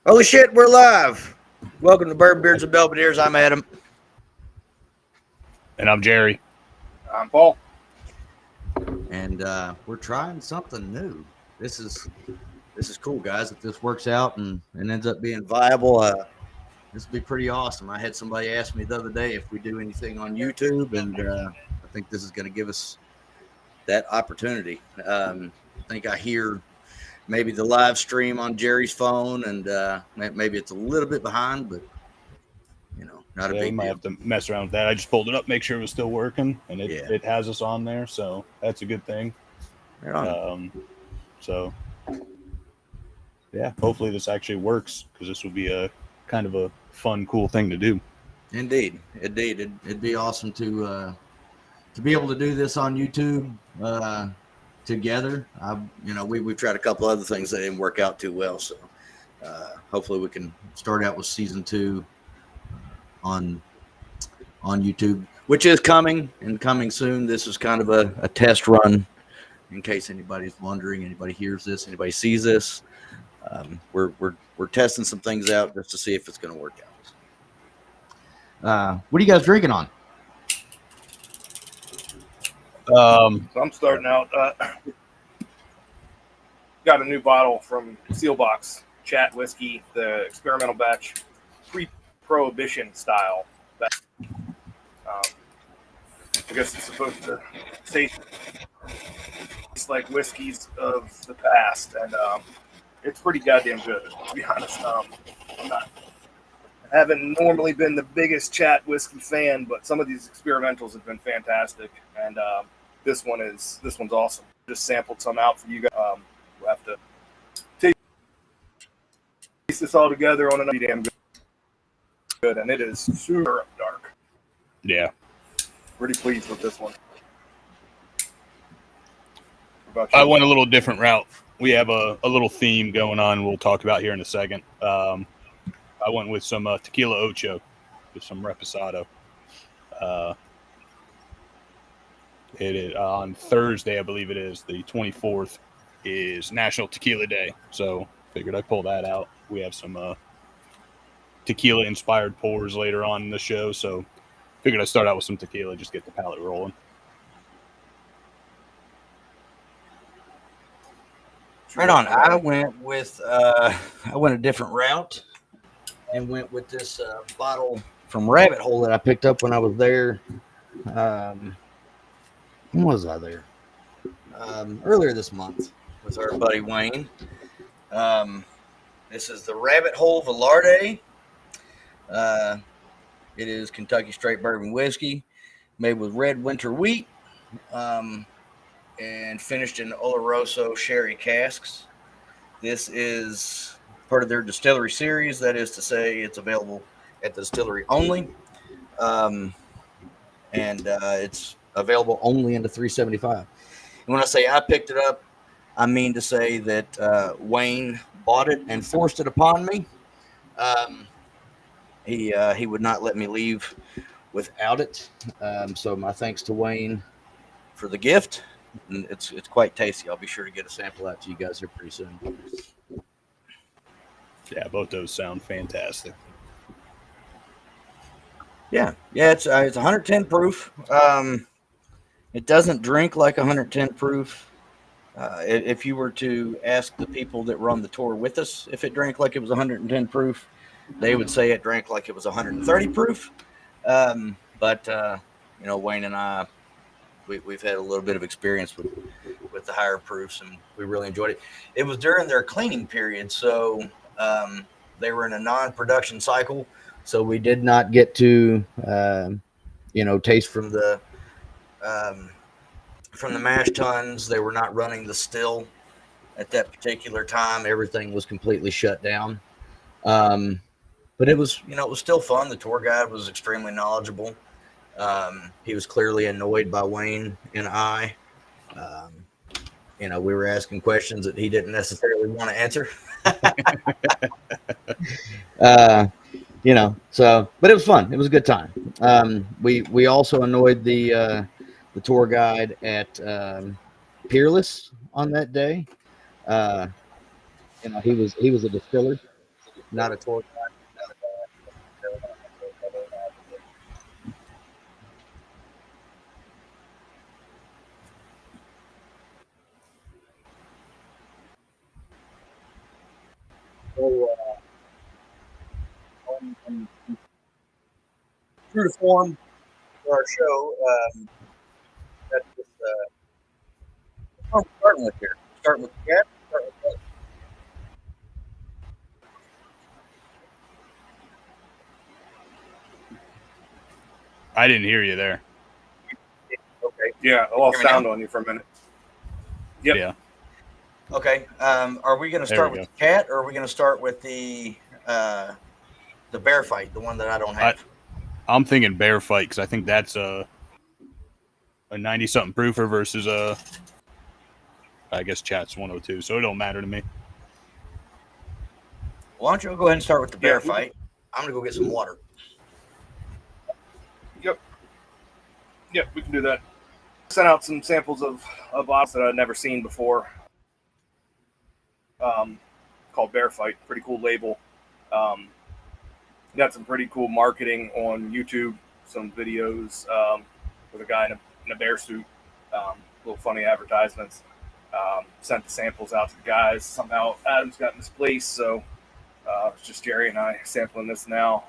Holy shit, we're live. Welcome to Bourbon Beards and Belvederes. I'm Adam. And I'm Jerry. I'm Paul. And we're trying something new. This is cool, guys. If this works out and ends up being viable, this would be pretty awesome. I had somebody ask me the other day if we do anything on YouTube, and I think this is going to give us that opportunity. I think I hear maybe the live stream on Jerry's phone, and maybe it's a little bit behind, but not a big we might deal. have to mess around with that. I just pulled it up, make sure it was still working, and it has us on there, so that's a good thing. Right on. So yeah, hopefully this actually works, because this will be a kind of a fun, cool thing to do. Indeed. It'd be awesome to be able to do this on YouTube together. We've tried a couple other things that didn't work out too well, so hopefully we can start out with season 2 on YouTube, which is coming soon. This is kind of a test run, in case anybody's wondering, anybody hears this, anybody sees this. We're testing some things out just to see if it's going to work out. What are you guys drinking on? So I'm starting out. Got a new bottle from Sealbox Chat Whiskey, the experimental batch, pre-prohibition style. I guess it's supposed to taste like whiskeys of the past, and it's pretty goddamn good, to be honest. I haven't normally been the biggest Chat whiskey fan, but some of these experimentals have been fantastic, and this one's awesome. Just sampled some out for you guys. We'll have to taste this all together on another damn good, and it is super dark. Yeah. Pretty pleased with this one. I went a little different route. We have a little theme going on we'll talk about here in a second. I went with some Tequila Ocho with some Reposado. It is on Thursday, I believe it is, the 24th, is National Tequila Day. So figured I'd pull that out. We have some tequila-inspired pours later on in the show, so figured I'd start out with some tequila, just get the palate rolling. Right on. I went a different route and went with this bottle from Rabbit Hole that I picked up when I was there. When was I there? Earlier this month with our buddy Wayne. This is the Rabbit Hole Velarde. It is Kentucky straight bourbon whiskey made with red winter wheat and finished in Oloroso sherry casks. This is part of their distillery series. That is to say, it's available at the distillery only. And it's available only in the 375. And when I say I picked it up, I mean to say that Wayne bought it and forced it upon me. He would not let me leave without it. So my thanks to Wayne for the gift. And it's quite tasty. I'll be sure to get a sample out to you guys here pretty soon. Yeah, both those sound fantastic. Yeah, it's 110 proof. It doesn't drink like 110 proof. If you were to ask the people that were on the tour with us if it drank like it was 110 proof, they would say it drank like it was 130 proof. But Wayne and I, we've had a little bit of experience with the higher proofs, and we really enjoyed it. It was during their cleaning period, so they were in a non-production cycle, so we did not get to taste from the mash tuns. They were not running the still at that particular time. Everything was completely shut down. But it was still fun. The tour guide was extremely knowledgeable. He was clearly annoyed by Wayne and I. We were asking questions that he didn't necessarily want to answer. But it was fun. It was a good time. We also annoyed the tour guide at Peerless on that day. He was a distiller. not a tour guide. So, true to form for our show, that's just what we're starting with here. Starting with the cat. Start with that. I didn't hear you there. Okay. Yeah, I lost Hear me sound now? on you for a minute. Yep. Yeah. Okay. Are we going to There start we with the cat, or are we going to start with the bear fight, the one that I don't have? I'm thinking bear fight because I think that's a 90-something proofer versus I guess chat's 102, so it don't matter to me. Why don't you go ahead and start with the bear Yeah. fight? I'm going to go get some water. Yep, we can do that. Sent out some samples of bottles that I'd never seen before. Called Bear Fight. Pretty cool label. Got some pretty cool marketing on YouTube. Some videos with a guy in a bear suit. Little funny advertisements. Sent the samples out to the guys. Somehow Adam's got misplaced, so it's just Jerry and I sampling this now.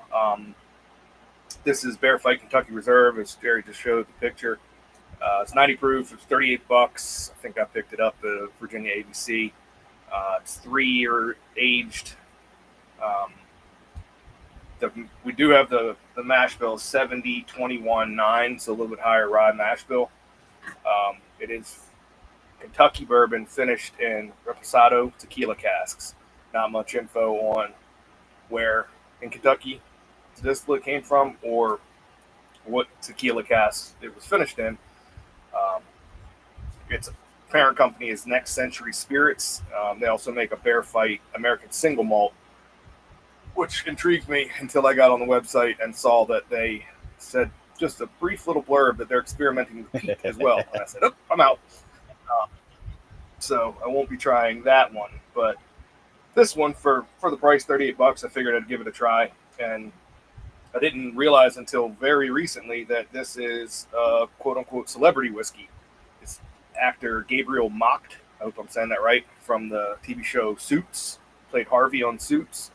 This is Bear Fight Kentucky Reserve, as Jerry just showed the picture. It's 90 proof. It's $38. I think I picked it up at Virginia ABC. It's 3-year aged. We do have the mash bill 70-21-9, so a little bit higher rye mash bill. It is Kentucky bourbon finished in reposado tequila casks. Not much info on where in Kentucky the distillate came from or what tequila cask it was finished in. Its parent company is Next Century Spirits. They also make a Bear Fight American Single Malt, which intrigued me until I got on the website and saw that they said just a brief little blurb that they're experimenting with peat as well. And I said, oh, I'm out. So I won't be trying that one. But this one, for the price, $38, I figured I'd give it a try. And I didn't realize until very recently that this is a quote-unquote celebrity whiskey. It's actor Gabriel Macht, I hope I'm saying that right, from the TV show Suits, played Harvey on Suits.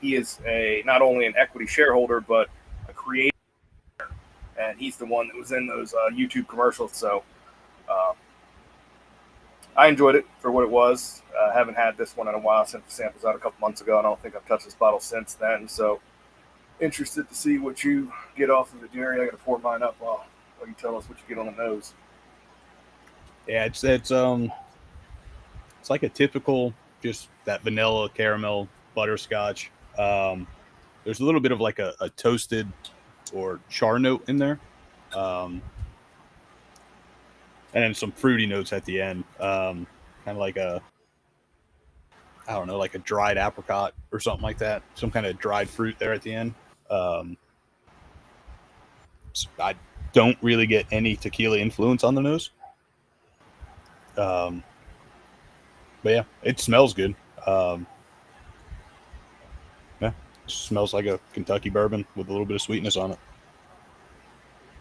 He is not only an equity shareholder, but a creator, and he's the one that was in those YouTube commercials. So I enjoyed it for what it was. I haven't had this one in a while. Sent the samples out a couple months ago, and I don't think I've touched this bottle since then. So interested to see what you get off of it, Jerry. I got to pour mine up while you tell us what you get on the nose. Yeah, it's like a typical, just that vanilla, caramel, butterscotch. There's a little bit of like a toasted or char note in there. And then some fruity notes at the end. Kind of like like a dried apricot or something like that. Some kind of dried fruit there at the end. I don't really get any tequila influence on the nose. But yeah, it smells good. Yeah, it smells like a Kentucky bourbon with a little bit of sweetness on it.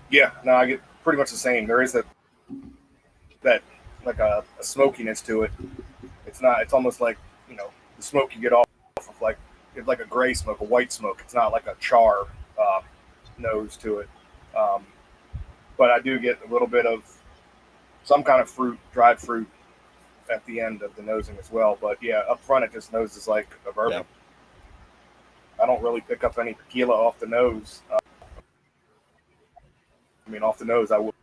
Yeah, no, I get pretty much the same. There is that like a smokiness to it. It's almost like, the smoke you get off of like a gray smoke, a white smoke. It's not like a char nose to it. But I do get a little bit of some kind of fruit, dried fruit at the end of the nosing as well. But yeah, up front it just noses like a bourbon. Yeah. I don't really pick up any tequila off the nose. Off the nose I would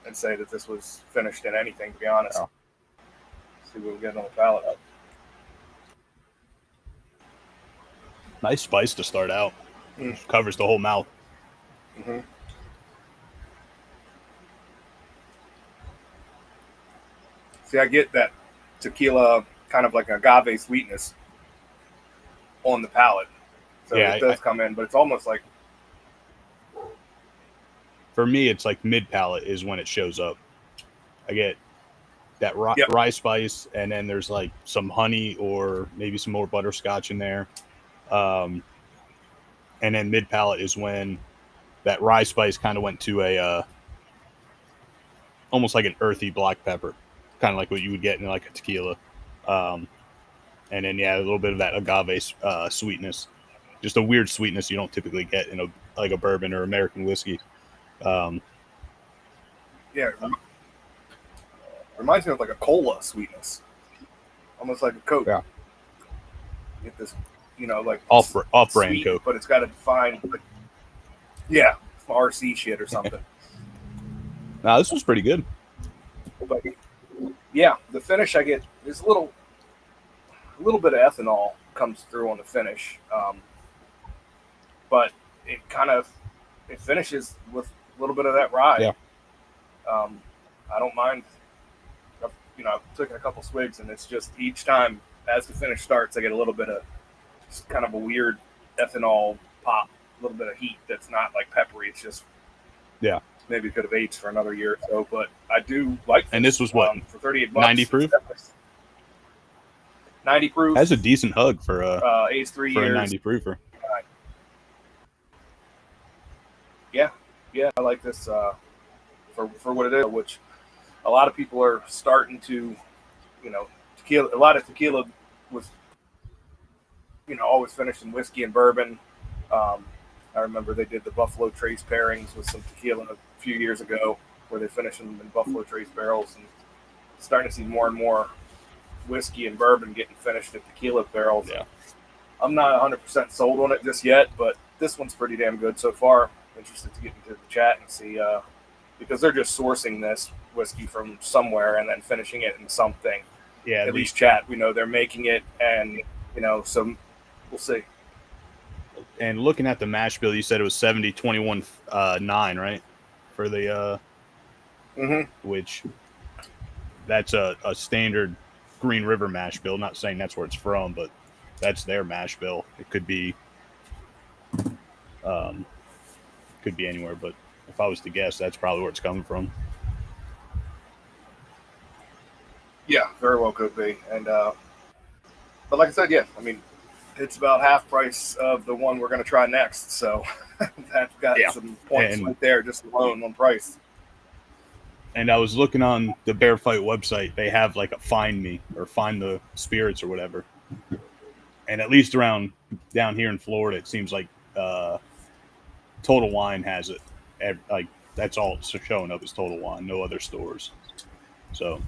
and say that this was finished in anything, to be honest. Yeah. See what we get on the palate. Nice spice to start out. Covers the whole mouth. Mm-hmm. See, I get that tequila kind of like agave sweetness on the palate. So yeah, it does come in, but it's almost like... For me, it's like mid-palate is when it shows up. I get that rye spice, and then there's like some honey or maybe some more butterscotch in there. And then mid palate is when that rye spice kind of went to a almost like an earthy black pepper, kind of like what you would get in like a tequila. And then a little bit of that agave sweetness, just a weird sweetness you don't typically get in a bourbon or American whiskey. Yeah, reminds me of like a cola sweetness, almost like a Coke. Yeah. Get this, like off-brand sweet, Coke, but it's got a defined, yeah, RC shit or something. Nah, this was pretty good. But yeah, the finish I get is a little bit of ethanol comes through on the finish, but it finishes with a little bit of that rye. Yeah. I don't mind. I've taken a couple swigs, and it's just each time as the finish starts, I get a little bit of just kind of a weird ethanol pop, a little bit of heat that's not like peppery. It's just maybe could have aged for another year or so, but I do like this. And this was what, for $38, 90 proof? 90 proof. That's a decent hug for aged 3 for years. a 90 proofer. Yeah, I like this for what it is, which a lot of people are starting to, tequila. A lot of tequila was, always finished in whiskey and bourbon. I remember they did the Buffalo Trace pairings with some tequila a few years ago, where they finished them in Buffalo Trace barrels, and starting to see more and more whiskey and bourbon getting finished in tequila barrels. Yeah. I'm not 100% sold on it just yet, but this one's pretty damn good so far. Interested to get into the chat and see, because they're just sourcing this whiskey from somewhere and then finishing it in something. Yeah. At least chat, we know they're making it, and so we'll see. And looking at the mash bill, you said it was 70-21-9, right? For the which that's a standard Green River mash bill. Not saying that's where it's from, but that's their mash bill. It could be anywhere, but if I was to guess, that's probably where it's coming from. Yeah, very well could be. And but like I said, it's about half price of the one we're going to try next. So that's got some points right there, just alone on price. And I was looking on the Bear Fight website. They have like a find me or find the spirits or whatever. And at least around down here in Florida, it seems like Total Wine has it. Like that's all it's showing up is Total Wine, no other stores. So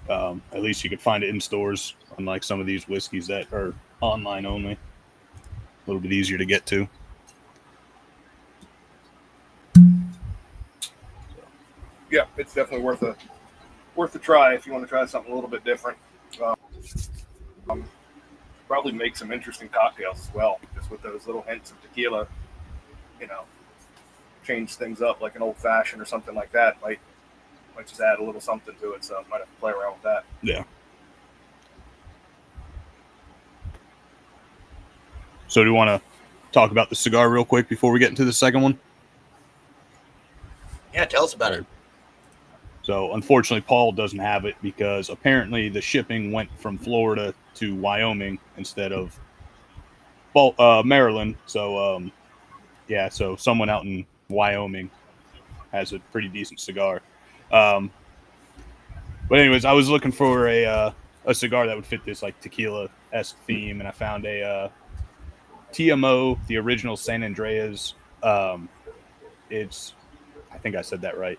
at least you could find it in stores, unlike some of these whiskeys that are online only. A little bit easier to get to. Yeah, it's definitely worth a try if you want to try something a little bit different. Probably make some interesting cocktails as well, just with those little hints of tequila. Change things up like an old fashioned or something like that. Might just add a little something to it, so I might have to play around with that. Yeah. So do you want to talk about the cigar real quick before we get into the second one? Yeah, tell us about it. So unfortunately, Paul doesn't have it because apparently the shipping went from Florida to Wyoming instead of Maryland. So so someone out in Wyoming has a pretty decent cigar. But anyways, I was looking for a cigar that would fit this like tequila-esque theme, and I found a TMO, the original San Andreas. It's, I think I said that right.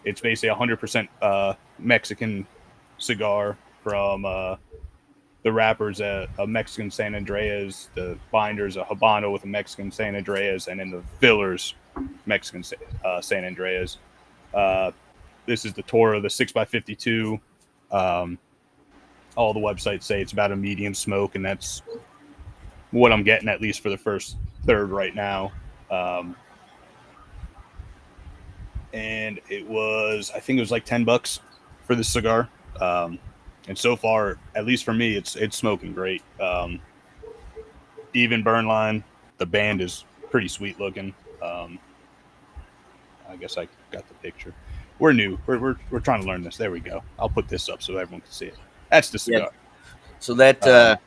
It's basically 100% Mexican cigar from the wrappers, a Mexican San Andreas, the binders, a Habano with a Mexican San Andreas, and then the fillers, Mexican San Andreas. This is the Toro, the 6x52. All the websites say it's about a medium smoke, and that's what I'm getting, at least for the first third right now. And I think it was like $10 for this cigar. And so far, at least for me, it's smoking great. Even burn line. The band is pretty sweet looking. I guess I got the picture. we're new. We're trying to learn this. There we go. I'll put this up so everyone can see it. That's the cigar. So that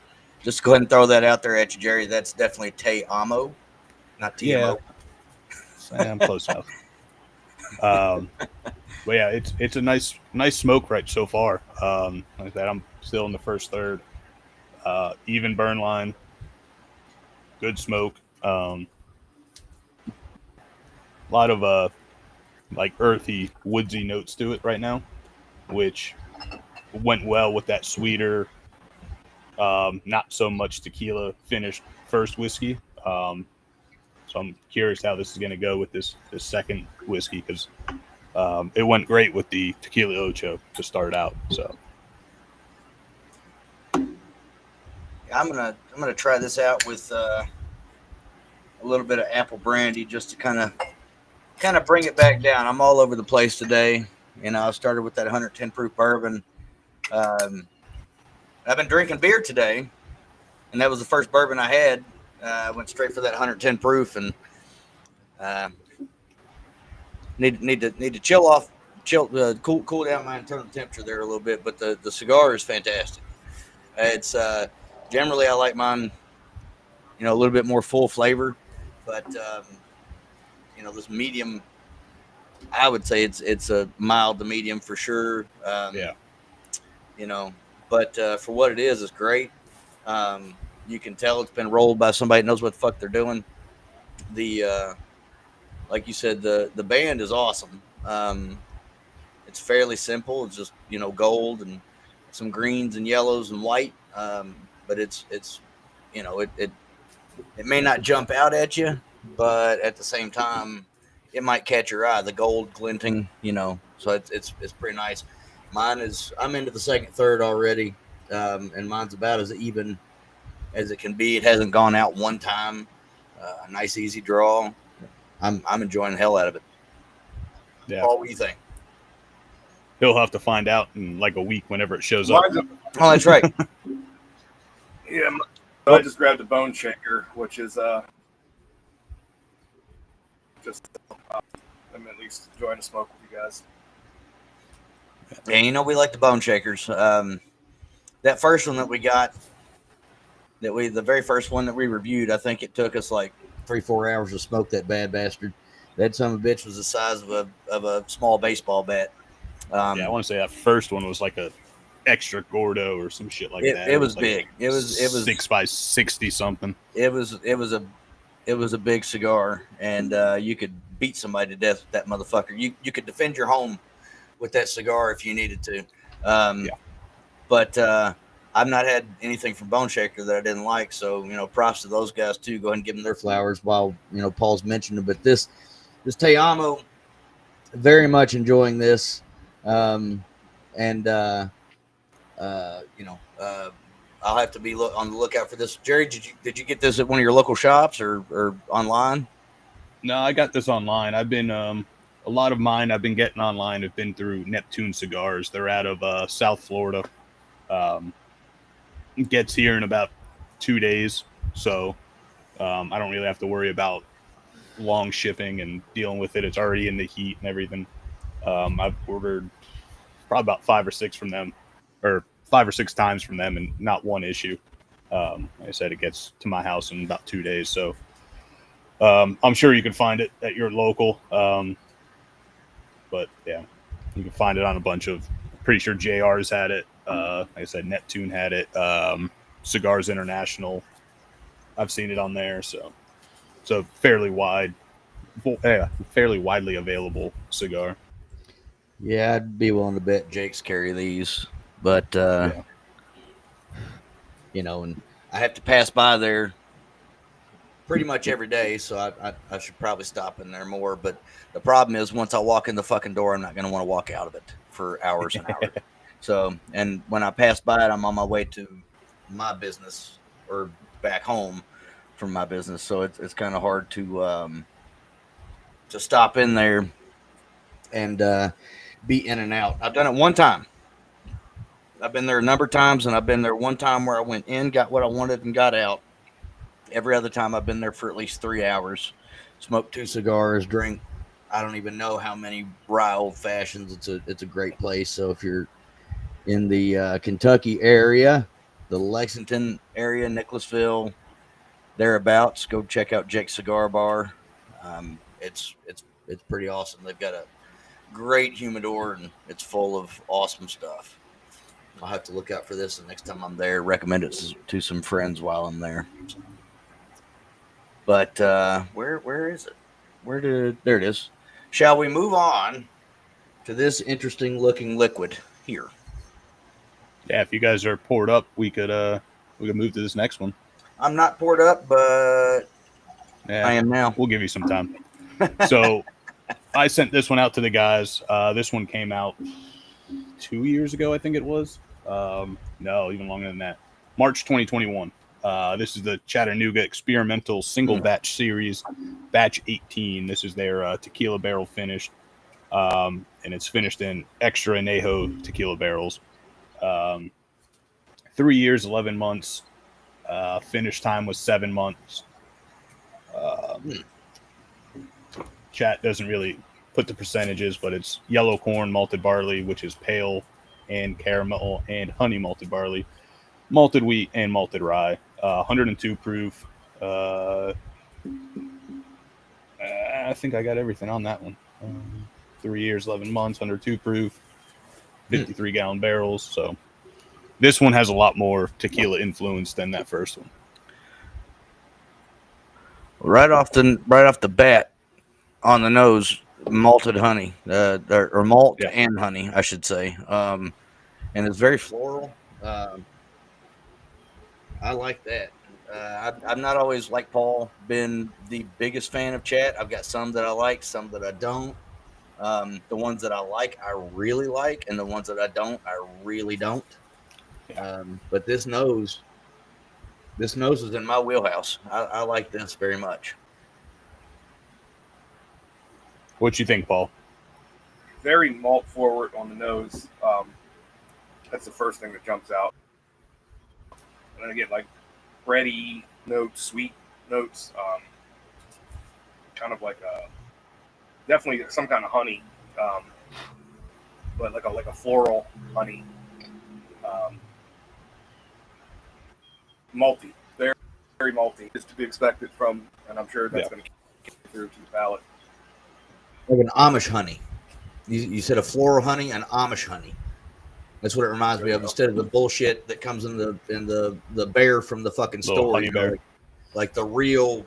just go ahead and throw that out there at you, Jerry. That's definitely Te Amo, not TMO. I'm close enough. But yeah, it's a nice smoke right so far. Like that, I'm still in the first third. Even burn line, good smoke. A lot of like earthy, woodsy notes to it right now, which went well with that sweeter, not so much tequila finished first whiskey. So I'm curious how this is going to go with this second whiskey, because it went great with the Tequila Ocho to start out. So I'm gonna try this out with a little bit of apple brandy just to kind of bring it back down. I'm all over the place today. I started with that 110 proof bourbon. I've been drinking beer today, and that was the first bourbon I had. I went straight for that 110 proof, and need to cool down my internal temperature there a little bit. But the cigar is fantastic. It's generally I like mine, a little bit more full flavor, but this medium, I would say it's a mild to medium for sure. yeah, But for what it is, it's great. You can tell it's been rolled by somebody that knows what the fuck they're doing. The like you said, the band is awesome. It's fairly simple. It's just gold and some greens and yellows and white. But it's it may not jump out at you, but at the same time, it might catch your eye. The gold glinting, so it's pretty nice. I'm into the second third already, and mine's about as even as it can be. It hasn't gone out one time. A nice easy draw. I'm enjoying the hell out of it. yeah. Paul, what do you think? He'll have to find out in like a week whenever it shows up. Oh, that's right. Yeah, I just grabbed a bone shaker, which is just I'm at least enjoying a smoke with you guys. Yeah, we like the bone shakers. That first one that we got, the very first one that we reviewed, I think it took us like 3-4 hours to smoke that bad bastard. That son of a bitch was the size of a small baseball bat. Yeah, I want to say that first one was like a extra Gordo or some shit like that. It was like big. It was 6x60 something. It was a big cigar, and you could beat somebody to death with that motherfucker. You could defend your home with that cigar if you needed to. But I've not had anything from Bone Shaker that I didn't like. So props to those guys too. Go ahead and give them their flowers while Paul's mentioned it. But this Te Amo, very much enjoying this. I'll have to be on the lookout for this. Jerry, did you get this at one of your local shops or online? No, I got this online. I've been a lot of mine I've been getting online have been through Neptune Cigars. They're out of South Florida. It gets here in about 2 days, so I don't really have to worry about long shipping and dealing with it. It's already in the heat and everything. I've ordered probably about 5 or 6 from them, or 5 or 6 times from them, and not one issue. Like I said, it gets to my house in about 2 days, so I'm sure you can find it at your local. But yeah, you can find it on a bunch of. Pretty sure JR's had it. Like I said, Neptune had it. Cigars International, I've seen it on there. So it's a fairly widely available cigar. Yeah, I'd be willing to bet Jake's carry these, but and I have to pass by there pretty much every day, so I should probably stop in there more. But the problem is, once I walk in the fucking door, I'm not going to want to walk out of it for hours and hours. So, and when I pass by it, I'm on my way to my business or back home from my business, so it's kind of hard to stop in there and be in and out. I've done it one time. I've been there a number of times, and I've been there one time where I went in, got what I wanted, and got out. Every other time I've been there for at least 3 hours, smoked 2 cigars, drink I don't even know how many rye old fashions. It's a great place. So if you're in the Kentucky area, the Lexington area, Nicholasville, thereabouts, go check out Jake's Cigar Bar. It's pretty awesome. They've got a great humidor and it's full of awesome stuff. I'll have to look out for this the next time I'm there. Recommend it to some friends while I'm there. But where is it? There it is? Shall we move on to this interesting looking liquid here? Yeah, if you guys are poured up, we could move to this next one. I'm not poured up, but Yeah, I am now. We'll give you some time. So I sent this one out to the guys. This one came out 2 years ago, I think it was. No, even longer than that. March 2021. This is the Chattanooga Experimental Single Batch Series, Batch 18. This is their tequila barrel finished, and it's finished in extra añejo tequila barrels. 3 years, 11 months. Finish time was 7 months. Chat doesn't really put the percentages, but it's yellow corn malted barley, which is pale and caramel and honey malted barley, malted wheat and malted rye. 102 proof. I think I got everything on that one. 3 years, 11 months, 102 proof, 53 gallon barrels. So this one has a lot more tequila influence than that first one. Right off the bat, on the nose, malted honey, or malt and honey, I should say. And it's very floral. I like that. I'm not always, like Paul, been the biggest fan of Chat. I've got some that I like, some that I don't. The ones that I like, I really like, and the ones that I don't, I really don't. But this nose is in my wheelhouse. I like this very much. What you think, Paul? Very malt forward on the nose. That's the first thing that jumps out. And then again, like bready notes, sweet notes, kind of like definitely some kind of honey, but like a floral honey, malty, very very malty, is to be expected from, and I'm sure that's going to get through to the palate. Like an Amish honey. You said a floral honey and Amish honey. That's what it reminds me of, instead of the bullshit that comes in the bear from the fucking store. Honey bear. Like the real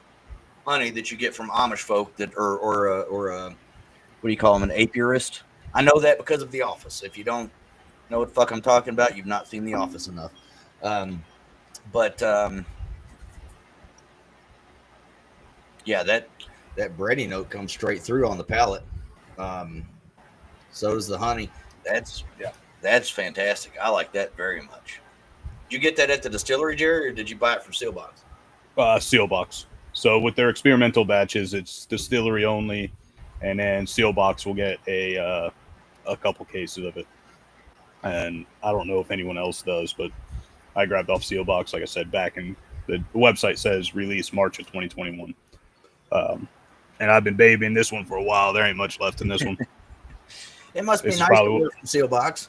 honey that you get from Amish folk that or what do you call them, an apiarist? I know that because of The Office. If you don't know what the fuck I'm talking about, you've not seen The Office enough. Yeah, that bready note comes straight through on the palate. So does the honey. That's fantastic. I like that very much. Did you get that at the distillery, Jerry, or did you buy it from Sealbox? Sealbox. So with their experimental batches, it's distillery only, and then Sealbox will get a couple cases of it. And I don't know if anyone else does, but I grabbed off Sealbox, like I said, back in the website says release March of 2021. And I've been babying this one for a while. There ain't much left in this one. It must be nice to work from Sealbox.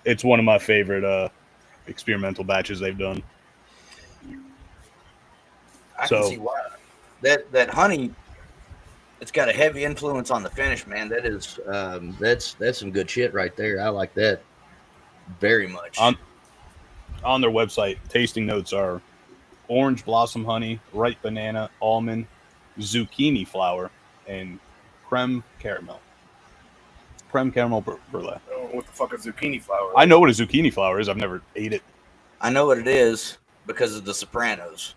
It's one of my favorite experimental batches they've done. I can see why. That honey, it's got a heavy influence on the finish, man. That is that's some good shit right there. I like that very much. On their website, tasting notes are orange blossom honey, ripe banana, almond, zucchini flower, and creme caramel. Creme caramel brulee. I don't know what the fuck a zucchini flower is. I know what a zucchini flower is. I've never ate it. I know what it is because of The Sopranos,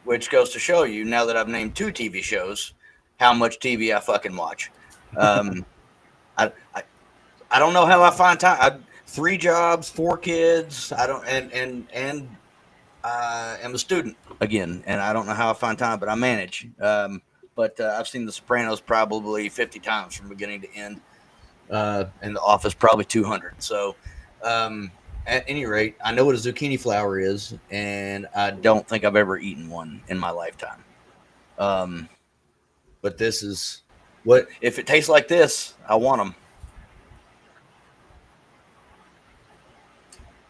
which goes to show you, now that I've named 2 TV shows, how much TV I fucking watch. I don't know how I find time. 3 jobs, 4 kids. I don't and am a student again, and I don't know how I find time, but I manage. But I've seen The Sopranos probably 50 times from beginning to end, and The Office probably 200. So, at any rate, I know what a zucchini flower is, and I don't think I've ever eaten one in my lifetime. But this is What if it tastes like this? I want them.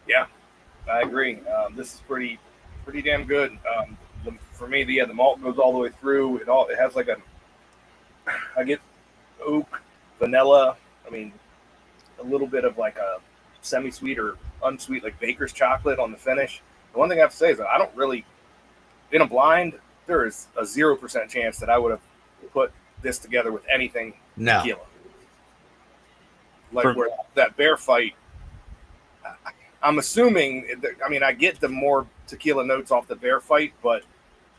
Yeah, I agree. This is pretty damn good. For me, the malt goes all the way through. It has like I get oak, vanilla. I mean, a little bit of like a semi-sweet or unsweet, like baker's chocolate on the finish. The one thing I have to say is that I don't really, in a blind, there is a 0% chance that I would have put this together with anything No. tequila. Like where that bear fight, I'm assuming, I mean, I get the more tequila notes off the bear fight, but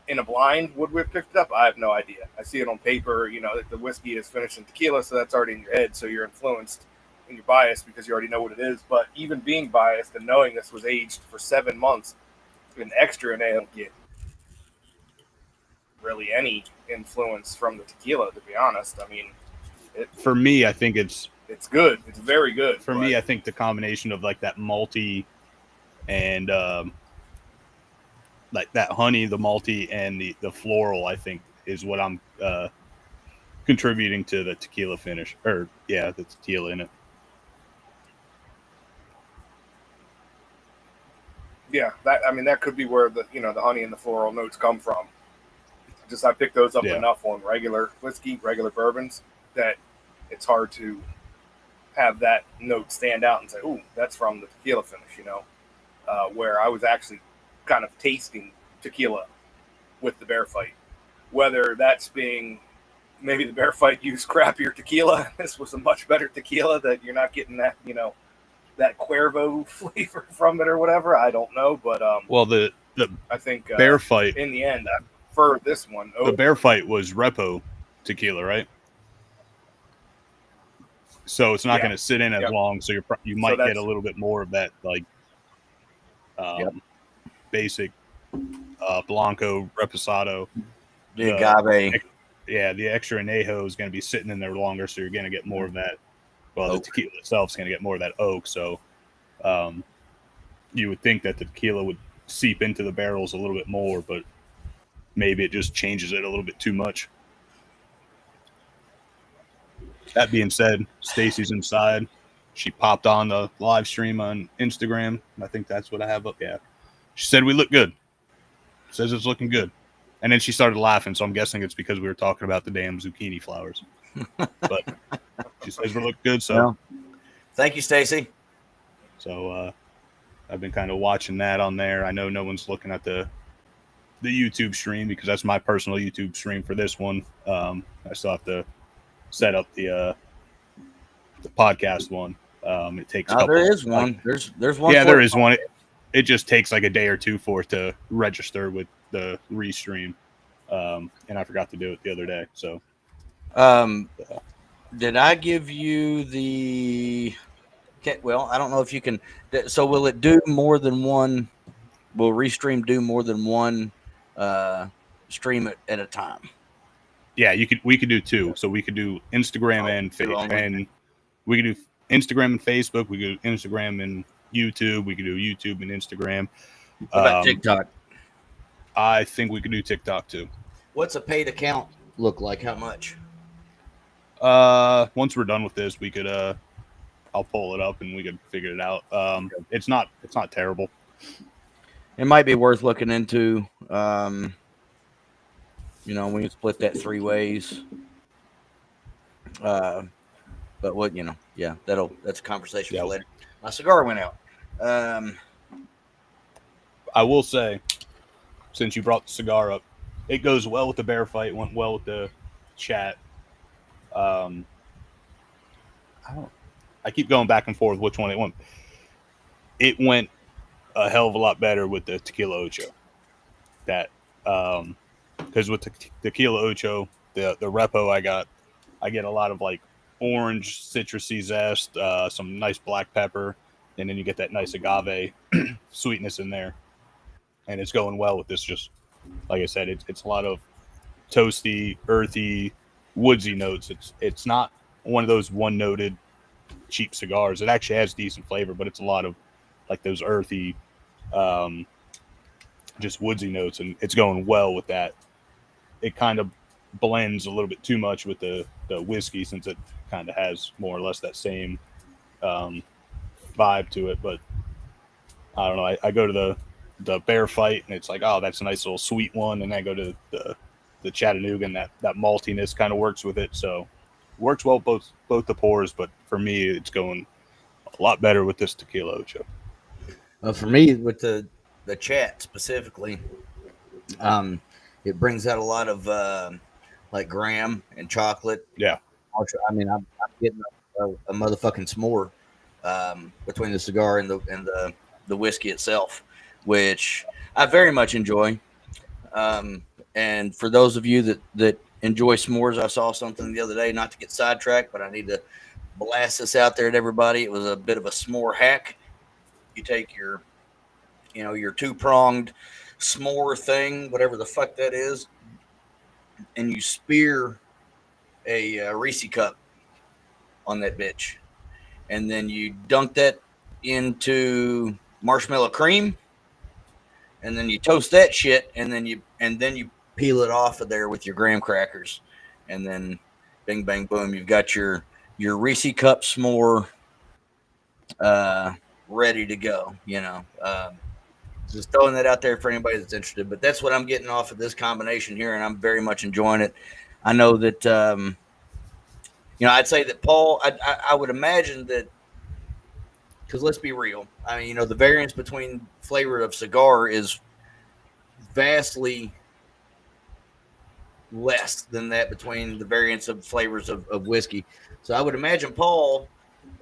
in a blind, would we have picked it up? I have no idea. I see it on paper, the whiskey is finished in tequila, so that's already in your head, so you're influenced and you're biased because you already know what it is. But even being biased and knowing this was aged for 7 months, an extra and I don't get really any influence from the tequila, to be honest. I mean, for me, I think it's good. It's very good. For me, I think the combination of like that malty and like that honey, the malty and the floral, I think is what I'm contributing to the tequila finish, or the tequila in it. Yeah, that could be where the honey and the floral notes come from. Just I picked those up enough on regular whiskey, regular bourbons, that it's hard to have that note stand out and say, "Ooh, that's from the tequila finish." Where I was actually kind of tasting tequila with the bear fight, whether that's being maybe the bear fight used crappier tequila. This was a much better tequila that you're not getting that that Cuervo flavor from it or whatever. I don't know, but the I think bear fight in the end, I prefer this one. The bear fight was Repo tequila, right? So it's not going to sit in as long. So you might get a little bit more of that like basic Blanco Reposado. The agave. The extra añejo is going to be sitting in there longer, so you're going to get more of that. Well, the tequila itself is going to get more of that oak. So you would think that the tequila would seep into the barrels a little bit more, but maybe it just changes it a little bit too much. That being said, Stacy's inside. She popped on the live stream on Instagram. I think that's what I have up. Yeah. She said we look good. Says it's looking good. And then she started laughing, so I'm guessing it's because we were talking about the damn zucchini flowers. But she says we look good, so. Well, thank you, Stacy. So I've been kind of watching that on there. I know no one's looking at the YouTube stream because that's my personal YouTube stream for this one. I still have to set up the podcast one. It takes. There is one. There's one. Yeah, there is one. It just takes like a day or two for it to register with the restream, and I forgot to do it the other day. So, did I give you the? Well, I don't know if you can. So, will it do more than one? Will Restream do more than one stream at a time? Yeah, we could do two. So we could do Instagram and Facebook, and we could do Instagram and Facebook. We could do Instagram and YouTube. We could do YouTube and Instagram. What about TikTok? I think we could do TikTok too. What's a paid account look like? How much? Once we're done with this, we could I'll pull it up and we could figure it out. It's not terrible. It might be worth looking into. We can split that 3 ways. But what, that's a conversation for later. My cigar went out. I will say, since you brought the cigar up, it goes well with the bear fight, went well with the chat. I keep going back and forth which one it went. It went a hell of a lot better with the Tequila Ocho. Because with the Tequila Ocho, the Repo I get a lot of like orange citrusy zest, some nice black pepper, and then you get that nice agave sweetness in there. And it's going well with this. Just like I said, it's a lot of toasty, earthy, woodsy notes. It's not one of those one-noted cheap cigars. It actually has decent flavor, but it's a lot of like those earthy, just woodsy notes, and it's going well with that. It kind of blends a little bit too much with the whiskey, since it kind of has more or less that same vibe to it. But I don't know. I go to the bear fight, and it's like, oh, that's a nice little sweet one. And I go to the Chattanooga, and that maltiness kind of works with it. So works well both the pours. But for me, it's going a lot better with this tequila Ocho. For me, with the chat specifically, it brings out a lot of like graham and chocolate. Yeah. I mean, I'm getting a motherfucking s'more between the cigar and the whiskey itself, which I very much enjoy. And for those of you that enjoy s'mores, I saw something the other day, not to get sidetracked, but I need to blast this out there to everybody. It was a bit of a s'more hack. You take your two-pronged s'more thing, whatever the fuck that is, and you spear a Reese cup on that bitch, and then you dunk that into marshmallow cream, and then you toast that shit, and then you peel it off of there with your graham crackers, and then bing bang boom, you've got your Reese cup s'more ready to go. Just throwing that out there for anybody that's interested. But that's what I'm getting off of this combination here, and I'm very much enjoying it. I know that I'd say that Paul, I would imagine that, because let's be real, I mean, the variance between flavor of cigar is vastly less than that between the variance of flavors of whiskey. So I would imagine Paul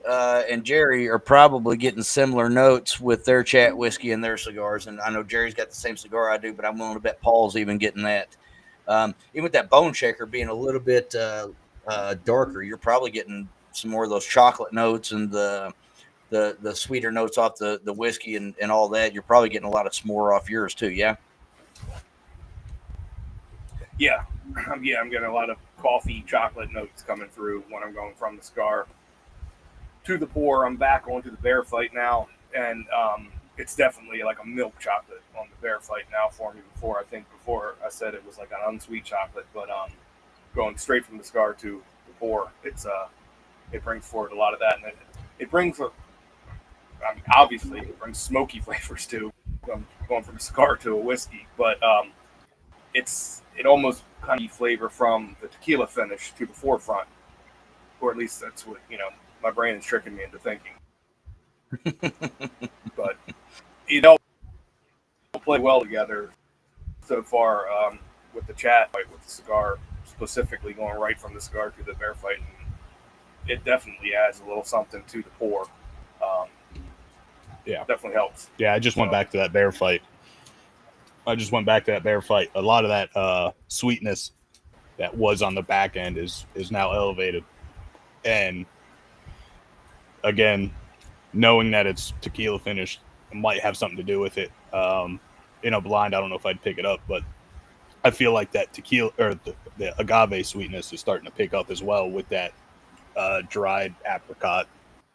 and Jerry are probably getting similar notes with their chat whiskey and their cigars. And I know Jerry's got the same cigar I do, but I'm willing to bet Paul's even getting that. Even with that bone shaker being a little bit darker, you're probably getting some more of those chocolate notes and the sweeter notes off the whiskey and all that. You're probably getting a lot of s'more off yours too, yeah? Yeah. I'm getting a lot of coffee, chocolate notes coming through when I'm going from the cigar to the pour. I'm back onto the bear fight now, and it's definitely like a milk chocolate on the bear fight now for me. Before I said it was like an unsweet chocolate, but going straight from the cigar to the pour, it brings forward a lot of that, and it brings obviously it brings smoky flavors too. I'm going from a cigar to a whiskey, but it almost kind of flavor from the tequila finish to the forefront, or at least that's what my brain is tricking me into thinking. But it all play well together so far with the chat fight, with the cigar specifically going right from the cigar to the bear fight. And it definitely adds a little something to the pour. Yeah, definitely helps. Yeah, I just went back to that bear fight. A lot of that sweetness that was on the back end is now elevated, and again, knowing that it's tequila finished might have something to do with it. Blind, I don't know if I'd pick it up, but I feel like that tequila or the agave sweetness is starting to pick up as well with that dried apricot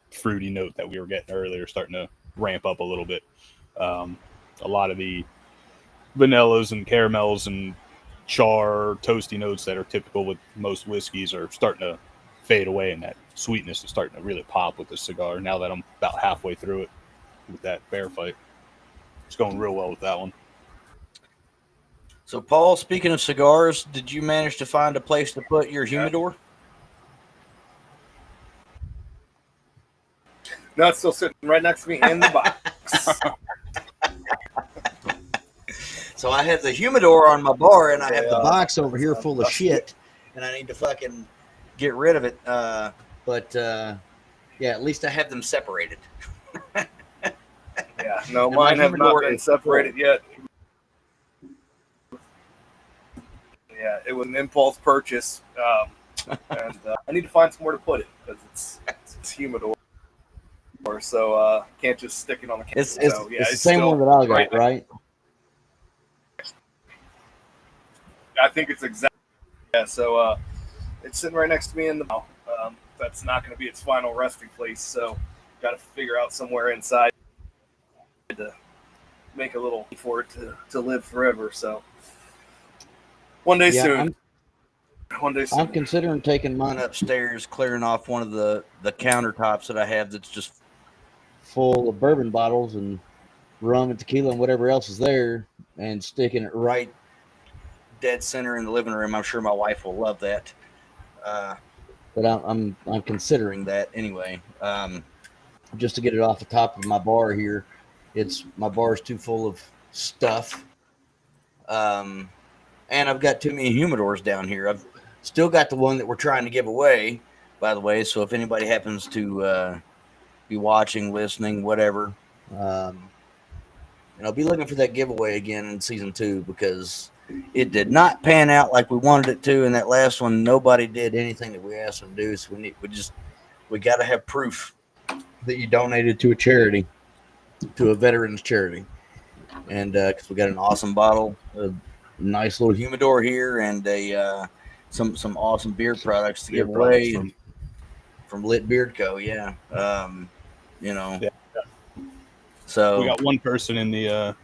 fruity note that we were getting earlier, starting to ramp up a little bit. A lot of the vanillas and caramels and char toasty notes that are typical with most whiskeys are starting to fade away, and that sweetness is starting to really pop with the cigar now that I'm about halfway through it with that bear fight. It's going real well with that one. So, Paul, speaking of cigars, did you manage to find a place to put your humidor? No, it's still sitting right next to me in the box. So I have the humidor on my bar, and I have the box over here full of shit, and I need to fucking get rid of it. But at least I have them separated. Yeah, no, mine have not been separated yet. Yeah, it was an impulse purchase, and I need to find somewhere to put it because it's humidor, so can't just stick it on the counter. It's the same one that I got, right? I think it's exactly. Yeah, so it's sitting right next to me in the mouth. That's not going to be its final resting place, so got to figure out somewhere inside to make a little for it to live forever. So one day soon. One day I'm soon. considering taking mine upstairs, clearing off one of the countertops that I have that's just full of bourbon bottles and rum and tequila and whatever else is there, and sticking it right dead center in the living room. I'm sure my wife will love that. But I'm considering that anyway. Just to get it off the top of my bar here. My bar's too full of stuff. And I've got too many humidors down here. I've still got the one that we're trying to give away, by the way. So if anybody happens to be watching, listening, whatever, and I'll be looking for that giveaway again in season 2 because it did not pan out like we wanted it to. In that last one, nobody did anything that we asked them to do. So we got to have proof that you donated to a charity, to a veterans charity. And because we got an awesome bottle, a nice little humidor here, and some awesome beer products to Beer give products away from Lit Beard Co. Yeah, Yeah. So we got one person in the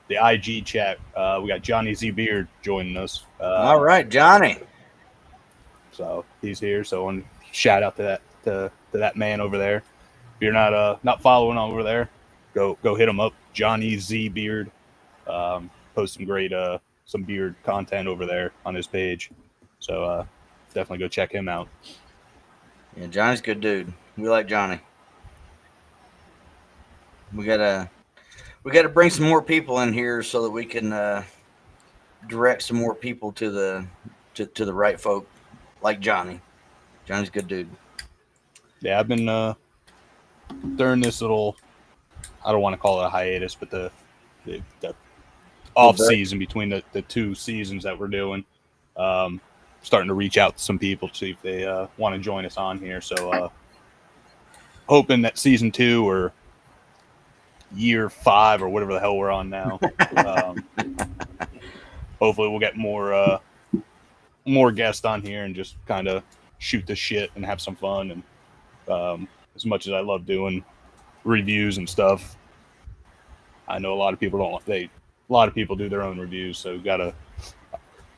IG chat. We got Johnny Z Beard joining us. All right, Johnny. So he's here. So one shout out to that man over there. If you're not following over there, go hit him up. Johnny Z Beard. Post some great some beard content over there on his page. So definitely go check him out. Yeah, Johnny's a good dude. We like Johnny. We gotta bring some more people in here so that we can direct some more people to the right folk like Johnny. Johnny's a good dude. Yeah, I've been during this little, I don't want to call it a hiatus, but the off season between the 2 seasons that we're doing, starting to reach out to some people to see if they want to join us on here. So hoping that season 2 or year 5 or whatever the hell we're on now, hopefully we'll get more guests on here and just kind of shoot the shit and have some fun. And as much as I love doing reviews and stuff, I know a lot of people a lot of people do their own reviews. So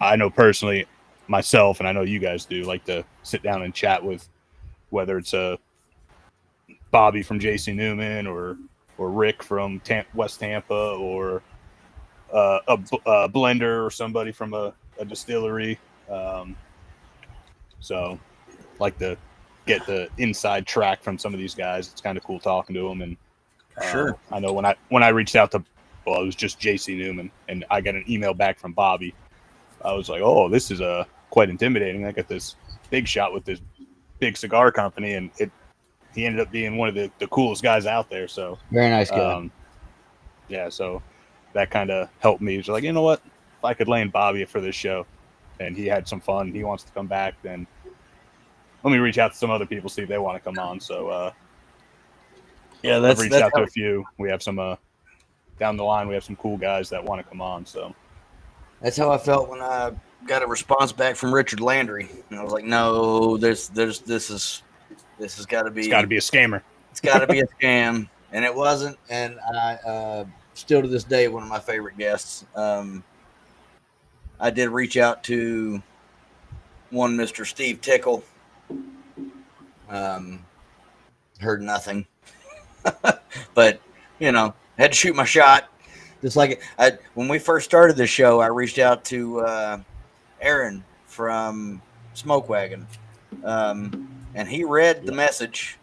I know personally myself, and I know you guys do, like to sit down and chat with, whether it's a Bobby from JC Newman or Rick from West Tampa, or a blender or somebody from a distillery. So like to get the inside track from some of these guys. It's kind of cool talking to them. And Sure. I know when I reached out to, well, it was just JC Newman, and I got an email back from Bobby. I was like, oh, this is quite intimidating. I got this big shot with this big cigar company, and he ended up being one of the coolest guys out there. So Very nice guy. Yeah, so that kind of helped me. It's like, you know what? If I could land Bobby for this show, and he had some fun, he wants to come back, then let me reach out to some other people, see if they want to come on. So yeah, I've reached out to a few. We have some down the line. We have some cool guys that want to come on. So that's how I felt when I got a response back from Richard Landry, and I was like, no, this has got to be. It's got to be a scammer. It's got to be a scam, and it wasn't. And I still to this day one of my favorite guests. I did reach out to one Mr. Steve Tickle. Heard nothing, but had to shoot my shot. Just like when we first started the show, I reached out to Aaron from Smoke Wagon, and he read the message.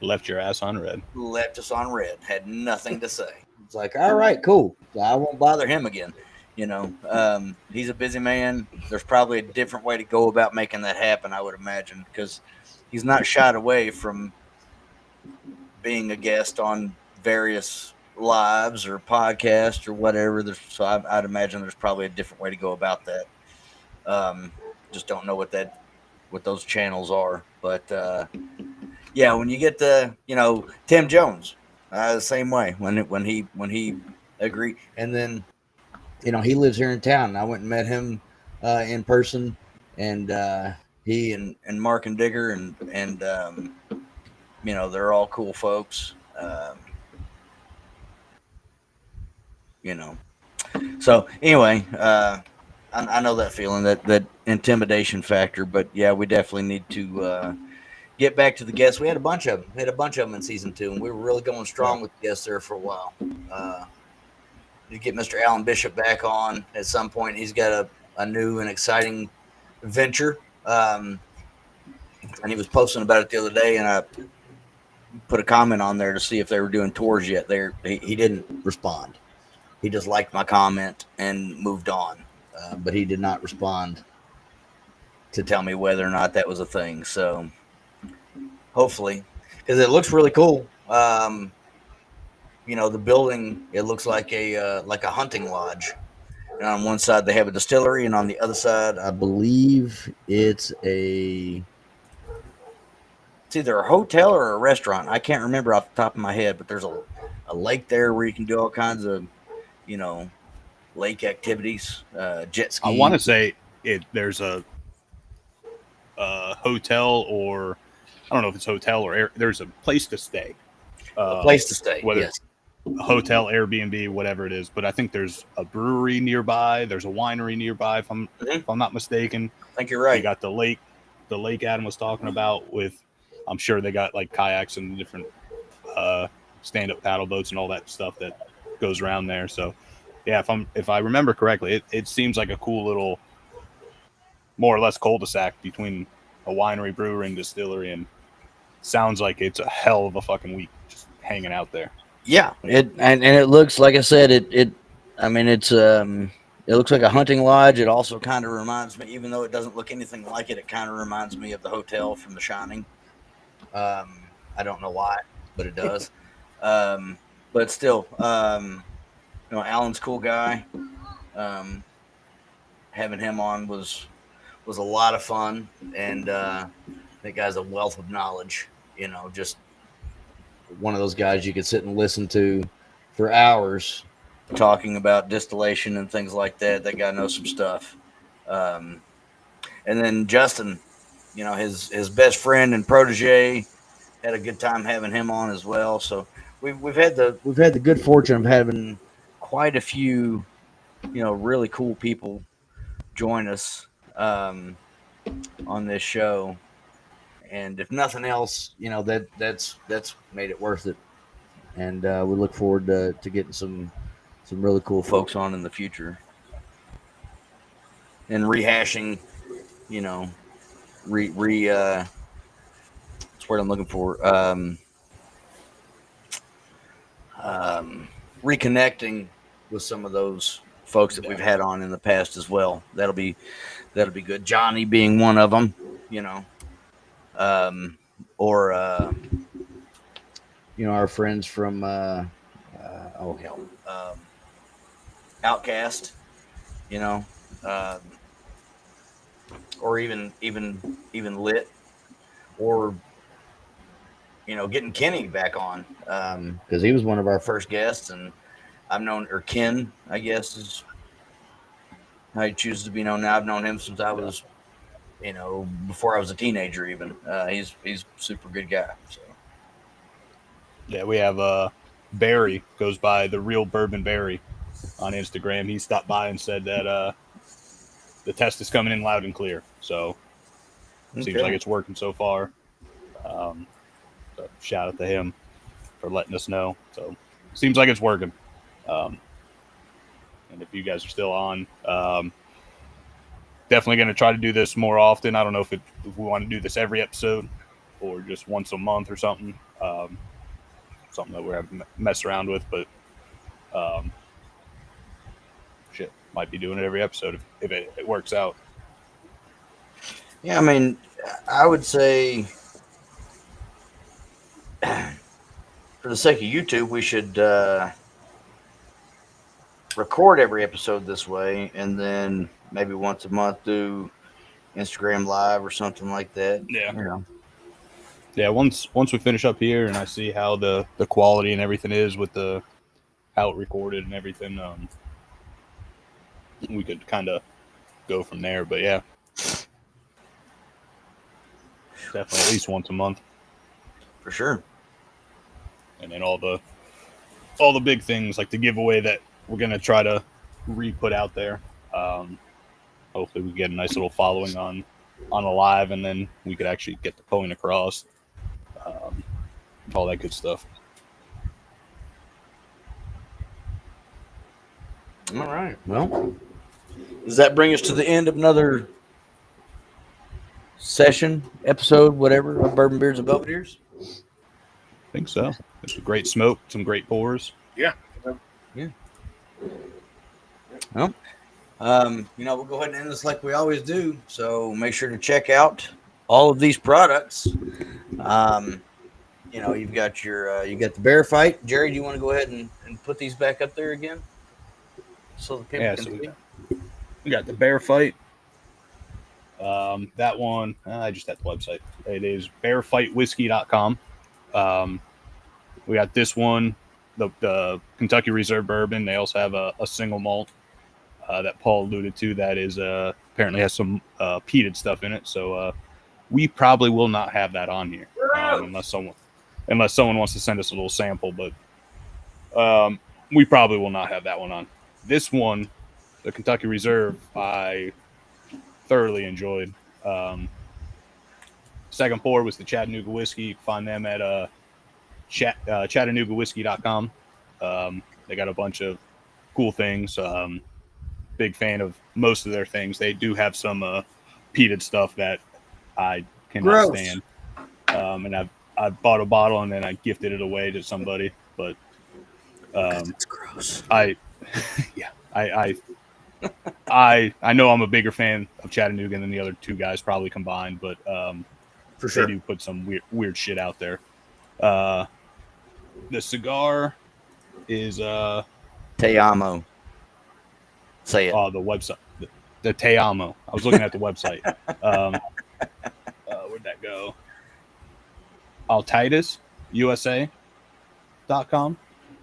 Left your ass on red. Left us on red. Had nothing to say. It's like, all right, cool. I won't bother him again. He's a busy man. There's probably a different way to go about making that happen, I would imagine, because he's not shied away from being a guest on various lives or podcasts or whatever. So I'd imagine there's probably a different way to go about that. Just don't know what those channels are. But yeah, when you get Tim Jones, the same way when he agreed, and then he lives here in town. And I went and met him in person, and he and Mark and Digger and they're all cool folks. So anyway, I know that feeling, that intimidation factor. But yeah, we definitely need to get back to the guests. We had a bunch of them. We had a bunch of them in season 2, and we were really going strong with the guests there for a while. To get Mr. Alan Bishop back on at some point. He's got a new and exciting venture. And he was posting about it the other day, and I put a comment on there to see if they were doing tours yet. He didn't respond. He just liked my comment and moved on. But he did not respond to tell me whether or not that was a thing. So hopefully, because it looks really cool. The building, it looks like a hunting lodge. And on one side they have a distillery, and on the other side, I believe it's either a hotel or a restaurant. I can't remember off the top of my head, but there's a lake there where you can do all kinds of, lake activities, jet ski. I want to say there's a hotel, or I don't know if it's hotel or there's a place to stay. A place to stay, whether yes. A hotel, Airbnb, whatever it is. But I think there's a brewery nearby. There's a winery nearby, if I'm not mistaken. I think you're right. You got the lake Adam was talking about with, I'm sure they got like kayaks and different stand-up paddle boats and all that stuff that goes around there. So yeah, if I remember correctly, it seems like a cool little, more or less cul-de-sac between a winery, brewery, and distillery, and sounds like it's a hell of a fucking week just hanging out there. Yeah, it looks, like I said, it looks like a hunting lodge. It also kind of reminds me, even though it doesn't look anything like it, it kind of reminds me of the hotel from The Shining. I don't know why, but it does. But still, Alan's a cool guy. Having him on was a lot of fun, and that guy's a wealth of knowledge. Just one of those guys you could sit and listen to for hours talking about distillation and things like that. That guy knows some stuff. And then Justin, his best friend and protege, had a good time having him on as well. So we've had the good fortune of having quite a few, really cool people join us on this show. And if nothing else, that's made it worth it. And we look forward to getting some really cool folks on in the future. And rehashing, that's what I'm looking for. Reconnecting with some of those folks that we've had on in the past as well. That'll be good. Johnny being one of them, or our friends from Outcast, or even Lit, or getting Kenny back on, because he was one of our first guests, and I've known, or Ken, I guess is how he chooses to be known now. I've known him since I was, before I was a teenager even. He's a super good guy. So yeah, we have Barry, goes by the Real Bourbon Barry on Instagram. He stopped by and said that the test is coming in loud and clear. So seems like it's working so far. So shout out to him for letting us know. So seems like it's working. And if you guys are still on, definitely going to try to do this more often. I don't know if we want to do this every episode or just once a month or something. Something that we're having to mess around with, but might be doing it every episode if it works out. Yeah, I mean, I would say for the sake of YouTube, we should record every episode this way, and then maybe once a month do Instagram Live or something like that. Yeah. Yeah, once we finish up here and I see how the quality and everything is with how it recorded and everything, we could kind of go from there. But yeah, definitely at least once a month for sure. And then all the big things like the giveaway that we're gonna try to re-put out there. hopefully we get a nice little following on a live, and then we could actually get the point across. All that good stuff. All right. Well, does that bring us to the end of another session, episode, whatever, of Bourbon Beards and Belvederes? I think so. It's a great smoke, some great pours. Yeah. Well, we'll go ahead and end this like we always do. So make sure to check out all of these products. You've got you got the Bear Fight. Jerry, do you want to go ahead and put these back up there again? So the people can see? We got the Bear Fight. That one, I just had the website. It is bearfightwhiskey.com. We got this one, the Kentucky Reserve Bourbon. They also have a single malt that Paul alluded to that is apparently has some peated stuff in it. So we probably will not have that on here unless someone wants to send us a little sample. But we probably will not have that one on. This one, the Kentucky Reserve, I thoroughly enjoyed. Second pour was the Chattanooga Whiskey. You can find them at ChattanoogaWhiskey.com. They got a bunch of cool things. Big fan of most of their things. They do have some peated stuff that I cannot stand. And I bought a bottle and then I gifted it away to somebody. But it's gross. I know I'm a bigger fan of Chattanooga than the other two guys probably combined, but for sure they do put some weird shit out there. The cigar is Te Amo. Say it. Oh, the website. The Te Amo. I was looking at the website. Where'd that go? Altitas USA.com.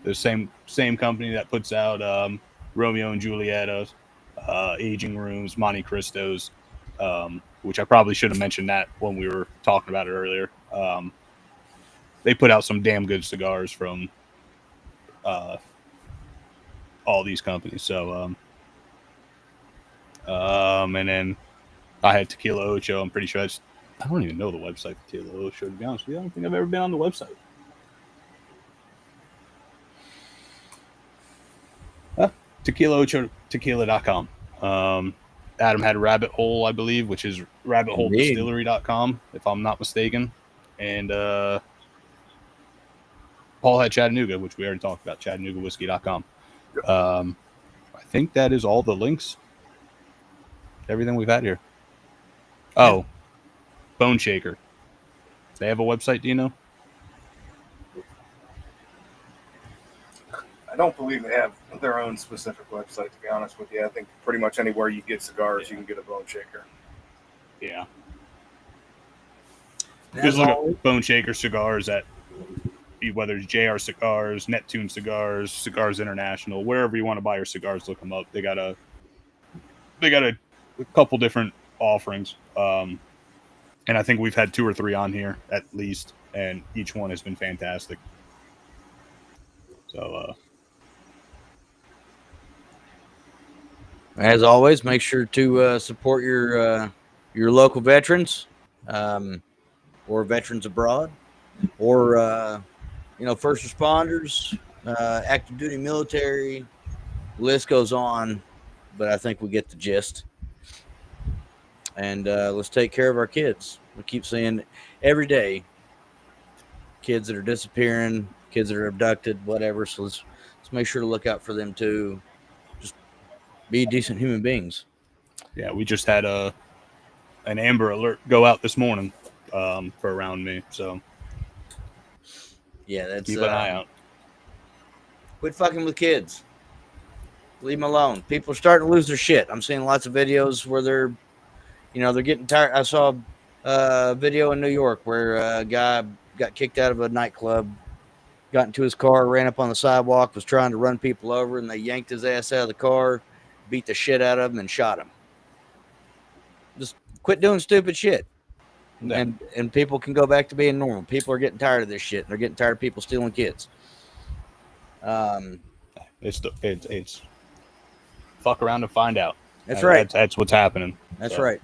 The same company that puts out Romeo and Julieta's, Aging Rooms, Monte Cristos, which I probably should have mentioned that when we were talking about it earlier. They put out some damn good cigars from all these companies. So, and then I had Tequila Ocho. I'm pretty sure I don't even know the website for Tequila Ocho, to be honest with you. I don't think I've ever been on the website. Tequila Ocho, tequila.com. Adam had Rabbit Hole, I believe, which is rabbitholedistillery.com, if I'm not mistaken. And Paul had Chattanooga, which we already talked about, ChattanoogaWhiskey.com. I think that is all the links. Everything we've had here. Oh, Bone Shaker. They have a website, do you know? I don't believe they have their own specific website, to be honest with you. I think pretty much anywhere you get cigars, you can get a Bone Shaker. Yeah. Just look at Bone Shaker cigars at whether it's JR Cigars, Neptune Cigars, Cigars International, wherever you want to buy your cigars, look them up. They got a couple different offerings. And I think we've had 2 or 3 on here at least, and each one has been fantastic. So, as always, make sure to support your local veterans, or veterans abroad, or first responders, active duty military. The list goes on, but I think we get the gist. And let's take care of our kids. We keep seeing every day kids that are disappearing, kids that are abducted, whatever. So let's make sure to look out for them too. Just be decent human beings. Yeah, we just had an Amber Alert go out this morning for around me. So yeah, that's keep an eye out. Quit fucking with kids. Leave them alone. People are starting to lose their shit. I'm seeing lots of videos where they're getting tired. I saw a video in New York where a guy got kicked out of a nightclub, got into his car, ran up on the sidewalk, was trying to run people over, and they yanked his ass out of the car, beat the shit out of him, and shot him. Just quit doing stupid shit. Yeah. And people can go back to being normal. People are getting tired of this shit. They're getting tired of people stealing kids. It's fuck around and find out. That's right. That's what's happening. That's So, right.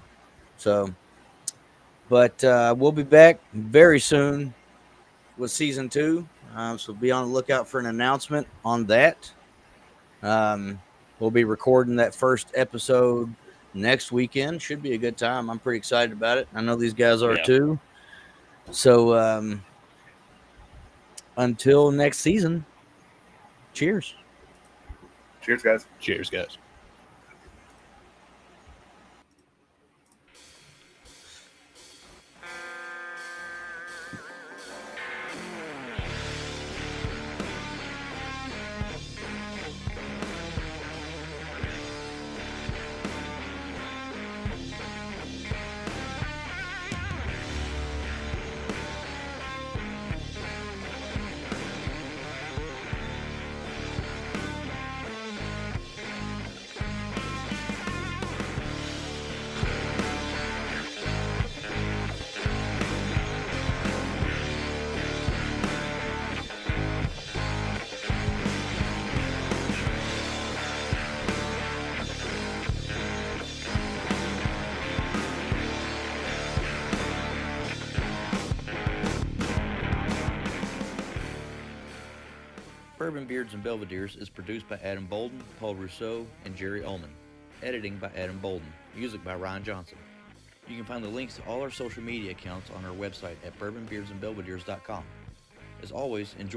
So, but we'll be back very soon with season 2. So be on the lookout for an announcement on that. We'll be recording that first episode next weekend. Should be a good time. I'm pretty excited about it. I know these guys are Yeah. too. So until next season, cheers. Cheers, guys. Cheers, guys. Bourbon Beards and Belvederes is produced by Adam Bolden, Paul Rousseau, and Jerry Ullman. Editing by Adam Bolden. Music by Ryan Johnson. You can find the links to all our social media accounts on our website at bourbonbeardsandbelvederes.com. As always, enjoy